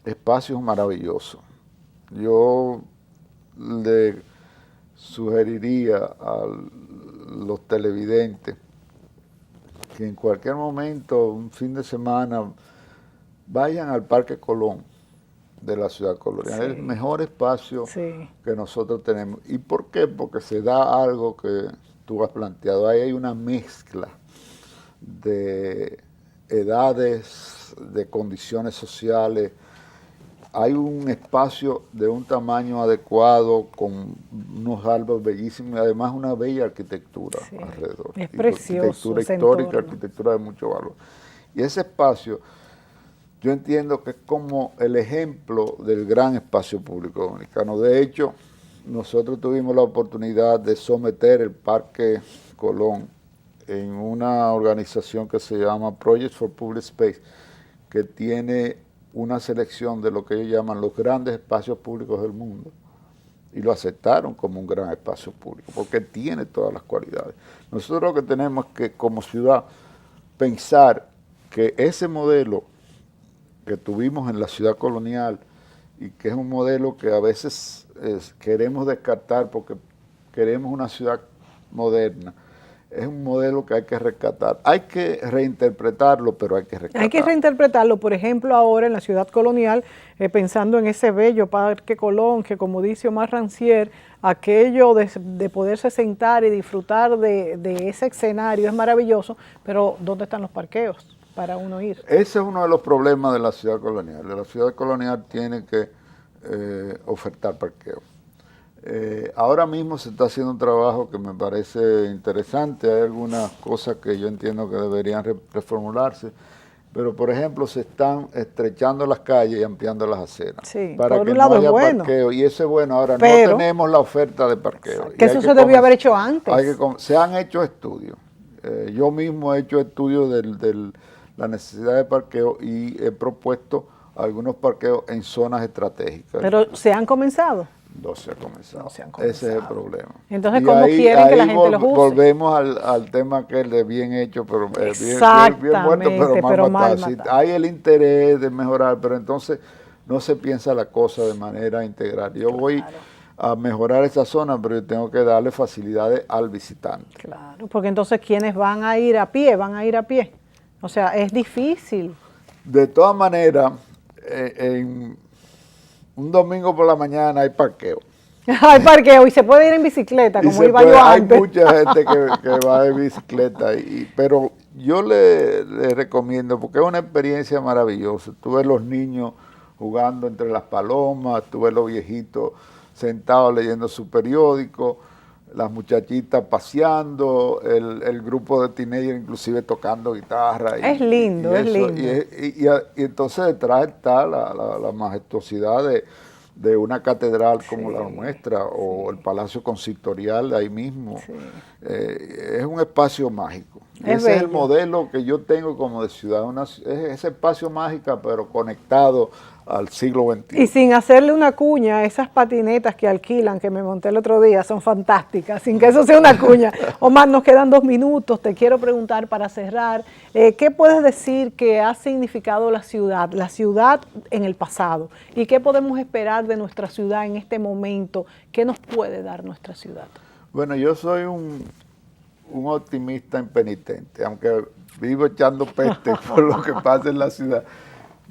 Speaker 2: espacios maravillosos. Yo le sugeriría a los televidentes que en cualquier momento, un fin de semana, vayan al Parque Colón de la ciudad colonial. Es el mejor espacio que nosotros tenemos. ¿Y por qué? Porque se da algo que tú has planteado. Ahí hay una mezcla de edades, de condiciones sociales. Hay un espacio de un tamaño adecuado, con unos árboles bellísimos y además una bella arquitectura alrededor.
Speaker 1: Es precioso.
Speaker 2: Arquitectura histórica, arquitectura de mucho valor. Y ese espacio, yo entiendo que es como el ejemplo del gran espacio público dominicano. De hecho, nosotros tuvimos la oportunidad de someter el Parque Colón en una organización que se llama Projects for Public Space, que tiene una selección de lo que ellos llaman los grandes espacios públicos del mundo, y lo aceptaron como un gran espacio público, porque tiene todas las cualidades. Nosotros lo que tenemos es que, como ciudad, pensar que ese modelo que tuvimos en la ciudad colonial, y que es un modelo que a veces queremos descartar porque queremos una ciudad moderna, es un modelo que hay que rescatar. Hay que reinterpretarlo, pero hay que rescatarlo.
Speaker 1: Hay que reinterpretarlo, por ejemplo, ahora en la ciudad colonial, pensando en ese bello Parque Colón, que como dice Omar Rancier, aquello de poderse sentar y disfrutar de ese escenario es maravilloso, pero ¿dónde están los parqueos para uno ir?
Speaker 2: Ese es uno de los problemas de la ciudad colonial. La ciudad colonial tiene que ofertar parqueos. Ahora mismo se está haciendo un trabajo que me parece interesante. Hay algunas cosas que yo entiendo que deberían reformularse, pero por ejemplo se están estrechando las calles y ampliando las aceras para que no haya parqueo, y eso es bueno. Ahora no tenemos la oferta de parqueo.
Speaker 1: Que eso se debió haber hecho antes.
Speaker 2: Se han hecho estudios. Yo mismo he hecho estudios de la necesidad de parqueo y he propuesto algunos parqueos en zonas estratégicas.
Speaker 1: Pero ¿se han comenzado?
Speaker 2: No se ha comenzado.
Speaker 1: No se han comenzado.
Speaker 2: Ese es el problema.
Speaker 1: Entonces, ¿cómo quieren que la gente los use?
Speaker 2: Volvemos al tema que es de bien hecho, pero bien muerto, pero mal matado. Hay el interés de mejorar, pero entonces no se piensa la cosa de manera integral. Yo voy a mejorar esa zona, pero yo tengo que darle facilidades al visitante.
Speaker 1: Claro, porque entonces ¿quiénes van a ir a pie? Van a ir a pie. O sea, es difícil.
Speaker 2: De todas maneras, un domingo por la mañana hay parqueo.
Speaker 1: Hay parqueo y se puede ir en bicicleta, como iba yo antes.
Speaker 2: Hay mucha gente que va de bicicleta, pero yo le recomiendo, porque es una experiencia maravillosa. Tú ves los niños jugando entre las palomas, tuve los viejitos sentados leyendo su periódico, las muchachitas paseando, el grupo de teenagers inclusive tocando guitarra.
Speaker 1: Es lindo, es lindo.
Speaker 2: Y entonces detrás está la majestuosidad de una catedral como la nuestra, o el Palacio Consistorial de ahí mismo. Sí. Es un espacio mágico. Ese es el modelo que yo tengo como de ciudad, es ese espacio mágico, pero conectado al siglo XXI.
Speaker 1: Y sin hacerle una cuña, esas patinetas que alquilan, que me monté el otro día, son fantásticas, sin que eso sea una cuña. Omar, nos quedan 2 minutos, te quiero preguntar para cerrar, ¿qué puedes decir que ha significado la ciudad en el pasado? ¿Y qué podemos esperar de nuestra ciudad en este momento? ¿Qué nos puede dar nuestra ciudad?
Speaker 2: Bueno, yo soy un optimista impenitente, aunque vivo echando peste por lo que pasa en la ciudad.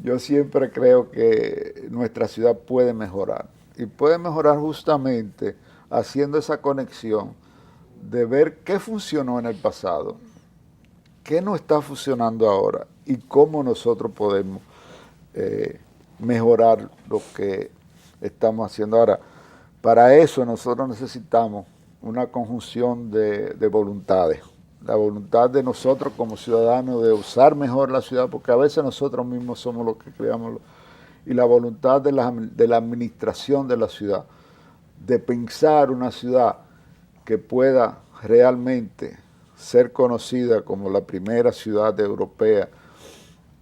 Speaker 2: Yo siempre creo que nuestra ciudad puede mejorar, y puede mejorar justamente haciendo esa conexión de ver qué funcionó en el pasado, qué no está funcionando ahora y cómo nosotros podemos mejorar lo que estamos haciendo ahora. Para eso nosotros necesitamos una conjunción de voluntades. La voluntad de nosotros como ciudadanos de usar mejor la ciudad, porque a veces nosotros mismos somos los que creamos, y la voluntad de la administración de la ciudad, de pensar una ciudad que pueda realmente ser conocida como la primera ciudad europea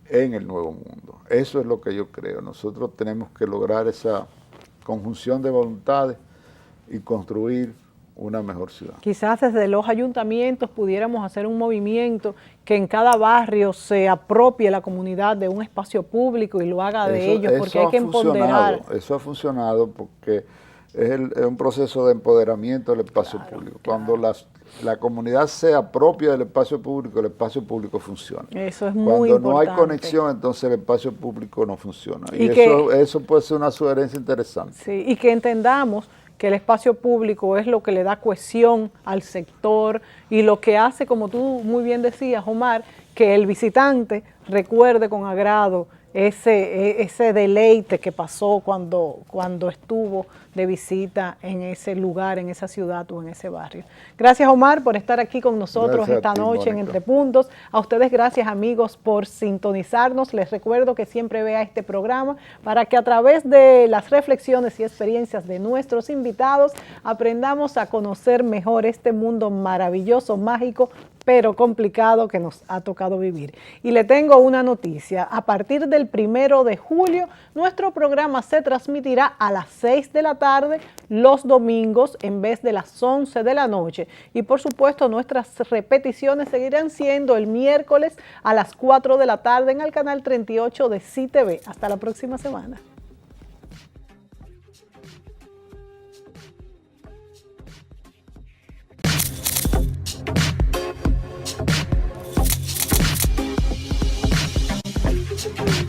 Speaker 2: en el Nuevo Mundo. Eso es lo que yo creo. Nosotros tenemos que lograr esa conjunción de voluntades y construir una mejor ciudad.
Speaker 1: Quizás desde los ayuntamientos pudiéramos hacer un movimiento que en cada barrio se apropie la comunidad de un espacio público y lo haga de ellos, porque hay que empoderar.
Speaker 2: Eso ha funcionado porque es un proceso de empoderamiento del espacio público. Cuando la comunidad se apropia del espacio público funciona.
Speaker 1: Eso es muy importante.
Speaker 2: Cuando no hay conexión, entonces el espacio público no funciona. Y eso puede ser una sugerencia interesante.
Speaker 1: Sí, y que entendamos que el espacio público es lo que le da cohesión al sector y lo que hace, como tú muy bien decías, Omar, que el visitante recuerde con agrado ese deleite que pasó cuando estuvo de visita en ese lugar, en esa ciudad o en ese barrio. Gracias, Omar, por estar aquí con nosotros esta noche en Entre Puntos. A ustedes gracias, amigos, por sintonizarnos. Les recuerdo que siempre vea este programa para que a través de las reflexiones y experiencias de nuestros invitados aprendamos a conocer mejor este mundo maravilloso, mágico, pero complicado que nos ha tocado vivir. Y le tengo una noticia: a partir del 1 de julio, nuestro programa se transmitirá a las 6 de la tarde los domingos en vez de las 11 de la noche. Y por supuesto, nuestras repeticiones seguirán siendo el miércoles a las 4 de la tarde en el canal 38 de CTV. Hasta la próxima semana.
Speaker 6: Thank you.